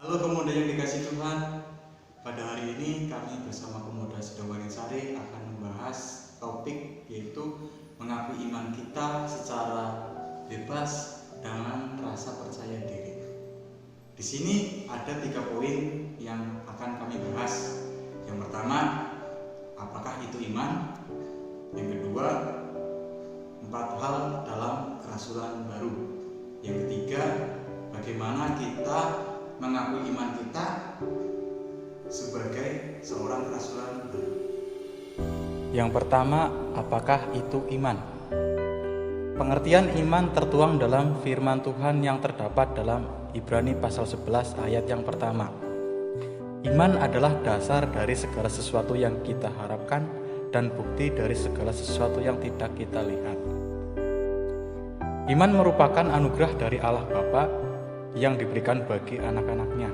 Halo pemuda yang dikasih Tuhan, pada hari ini kami bersama pemuda Sidowarinsari akan membahas topik yaitu mengakui iman kita secara bebas dengan rasa percaya diri. Di sini ada 3 poin yang akan kami bahas. Yang pertama, apakah itu iman? Yang kedua, 4 hal dalam kerasulan baru. Yang ketiga, bagaimana kita mengakui iman kita sebagai seorang kerasulan baru. Yang pertama, apakah itu iman? Pengertian iman tertuang dalam firman Tuhan yang terdapat dalam Ibrani pasal 11 ayat yang pertama. Iman adalah dasar dari segala sesuatu yang kita harapkan dan bukti dari segala sesuatu yang tidak kita lihat. Iman merupakan anugerah dari Allah Bapa yang diberikan bagi anak-anaknya.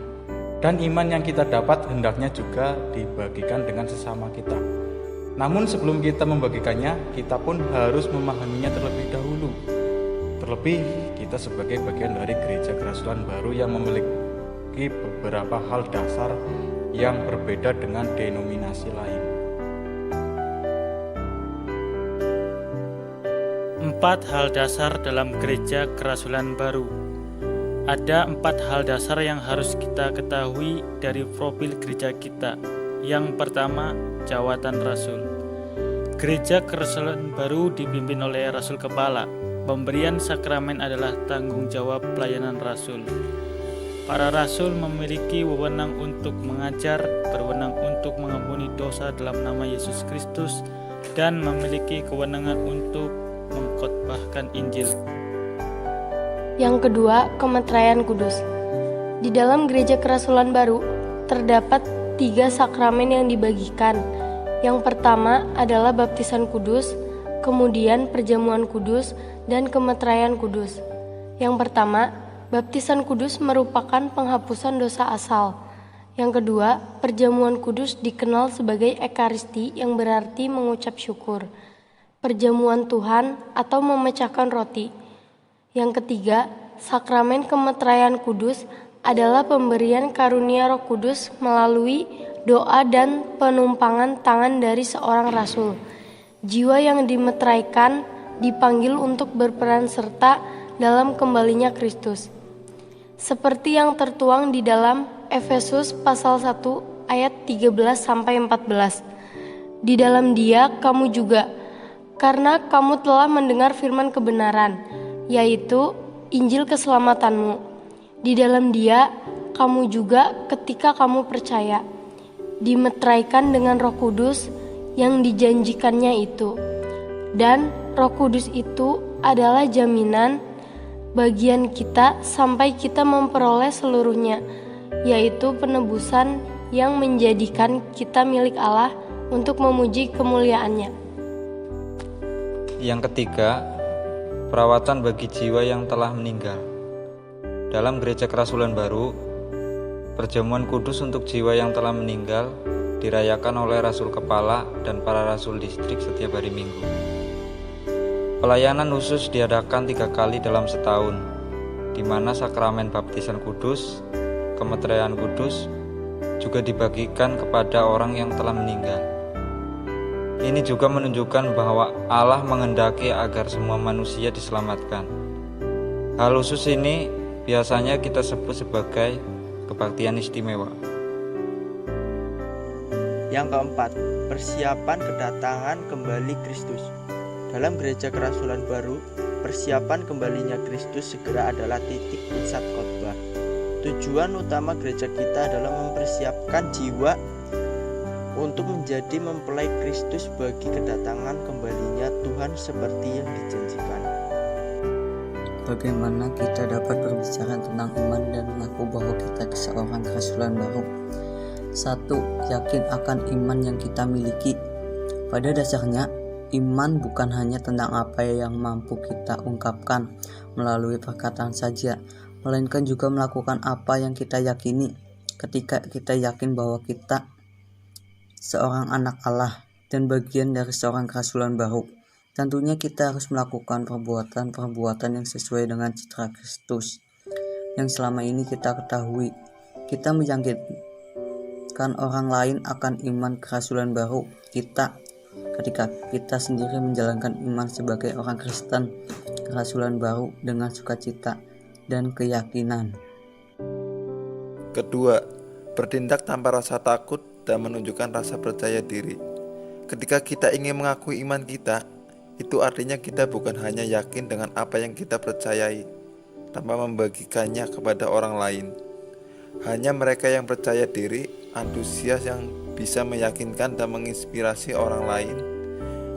Dan iman yang kita dapat hendaknya juga dibagikan dengan sesama kita. Namun sebelum kita membagikannya, kita pun harus memahaminya terlebih dahulu. Terlebih kita sebagai bagian dari gereja kerasulan baru yang memiliki beberapa hal dasar yang berbeda dengan denominasi lain. 4 hal dasar dalam gereja kerasulan baru. Ada 4 hal dasar yang harus kita ketahui dari profil gereja kita. Yang pertama, jawatan rasul. Gereja kerasulan baru dipimpin oleh rasul kepala. Pemberian sakramen adalah tanggung jawab pelayanan rasul. Para rasul memiliki wewenang untuk mengajar, berwenang untuk mengampuni dosa dalam nama Yesus Kristus, dan memiliki kewenangan untuk mengkhotbahkan Injil. Yang kedua, kemeteraian kudus. Di dalam gereja kerasulan baru, terdapat 3 sakramen yang dibagikan. Yang pertama adalah baptisan kudus, kemudian perjamuan kudus, dan kemeteraian kudus. Yang pertama, baptisan kudus merupakan penghapusan dosa asal. Yang kedua, perjamuan kudus dikenal sebagai ekaristi yang berarti mengucap syukur, perjamuan Tuhan atau memecahkan roti. Yang ketiga, sakramen kemeteraian kudus adalah pemberian karunia Roh Kudus melalui doa dan penumpangan tangan dari seorang rasul. Jiwa yang dimeteraikan dipanggil untuk berperan serta dalam kembalinya Kristus. Seperti yang tertuang di dalam Efesus pasal 1 ayat 13-14. Di dalam Dia kamu juga, karena kamu telah mendengar firman kebenaran, yaitu Injil keselamatanmu. Di dalam Dia, kamu juga ketika kamu percaya, dimeteraikan dengan Roh Kudus yang dijanjikannya itu. Dan Roh Kudus itu adalah jaminan bagian kita sampai kita memperoleh seluruhnya, yaitu penebusan yang menjadikan kita milik Allah untuk memuji kemuliaan-Nya. Yang ketiga, perawatan bagi jiwa yang telah meninggal. Dalam gereja kerasulan baru, perjamuan kudus untuk jiwa yang telah meninggal dirayakan oleh rasul kepala dan para rasul distrik setiap hari Minggu. Pelayanan khusus diadakan 3 kali dalam setahun, di mana sakramen baptisan kudus, kemeteraian kudus juga dibagikan kepada orang yang telah meninggal. Ini juga menunjukkan bahwa Allah menghendaki agar semua manusia diselamatkan. Hal khusus ini biasanya kita sebut sebagai kebaktian istimewa. Yang keempat, persiapan kedatangan kembali Kristus. Dalam gereja kerasulan baru, persiapan kembalinya Kristus segera adalah titik pusat khotbah. Tujuan utama gereja kita adalah mempersiapkan jiwa untuk menjadi mempelai Kristus bagi kedatangan kembalinya Tuhan seperti yang dijanjikan. Bagaimana kita dapat berbicara tentang iman dan mengaku bahwa kita seorang kerasulan baru? 1. Yakin akan iman yang kita miliki. Pada dasarnya, iman bukan hanya tentang apa yang mampu kita ungkapkan melalui perkataan saja, melainkan juga melakukan apa yang kita yakini. Ketika kita yakin bahwa kita seorang anak Allah dan bagian dari seorang kerasulan baru, tentunya kita harus melakukan perbuatan-perbuatan yang sesuai dengan citra Kristus yang selama ini kita ketahui. kita meyakinkan orang lain akan iman kerasulan baru kita ketika kita sendiri menjalankan iman sebagai orang Kristen kerasulan baru dengan sukacita dan keyakinan. Kedua, bertindak tanpa rasa takut dan menunjukkan rasa percaya diri. Ketika kita ingin mengakui iman kita, itu artinya kita bukan hanya yakin dengan apa yang kita percayai, tanpa membagikannya kepada orang lain. Hanya mereka yang percaya diri, antusias yang bisa meyakinkan dan menginspirasi orang lain.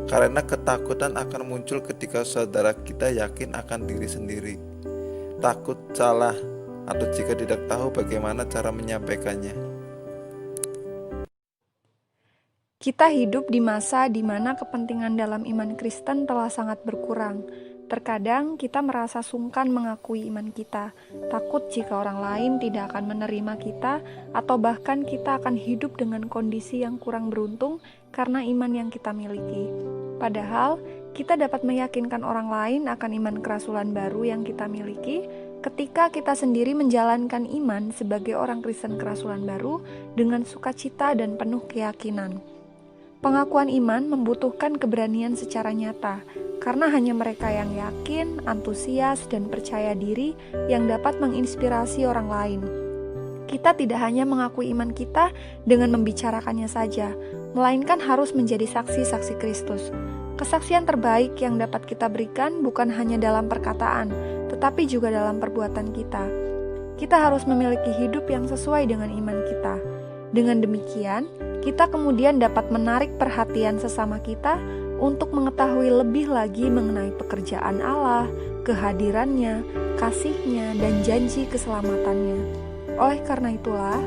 Karena ketakutan akan muncul ketika saudara kita yakin akan diri sendiri. Takut salah, atau jika tidak tahu bagaimana cara menyampaikannya. Kita hidup di masa di mana kepentingan dalam iman Kristen telah sangat berkurang. Terkadang kita merasa sungkan mengakui iman kita, takut jika orang lain tidak akan menerima kita, atau bahkan kita akan hidup dengan kondisi yang kurang beruntung karena iman yang kita miliki. Padahal, kita dapat meyakinkan orang lain akan iman kerasulan baru yang kita miliki ketika kita sendiri menjalankan iman sebagai orang Kristen kerasulan baru dengan sukacita dan penuh keyakinan. Pengakuan iman membutuhkan keberanian secara nyata, karena hanya mereka yang yakin, antusias, dan percaya diri yang dapat menginspirasi orang lain. Kita tidak hanya mengakui iman kita dengan membicarakannya saja, melainkan harus menjadi saksi-saksi Kristus. Kesaksian terbaik yang dapat kita berikan bukan hanya dalam perkataan, tetapi juga dalam perbuatan kita. Kita harus memiliki hidup yang sesuai dengan iman kita. Dengan demikian, kita kemudian dapat menarik perhatian sesama kita untuk mengetahui lebih lagi mengenai pekerjaan Allah, kehadirannya, kasih-Nya, dan janji keselamatannya. Oleh karena itulah,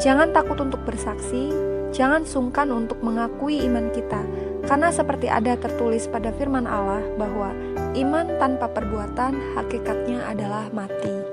jangan takut untuk bersaksi, jangan sungkan untuk mengakui iman kita, karena seperti ada tertulis pada firman Allah bahwa iman tanpa perbuatan hakikatnya adalah mati.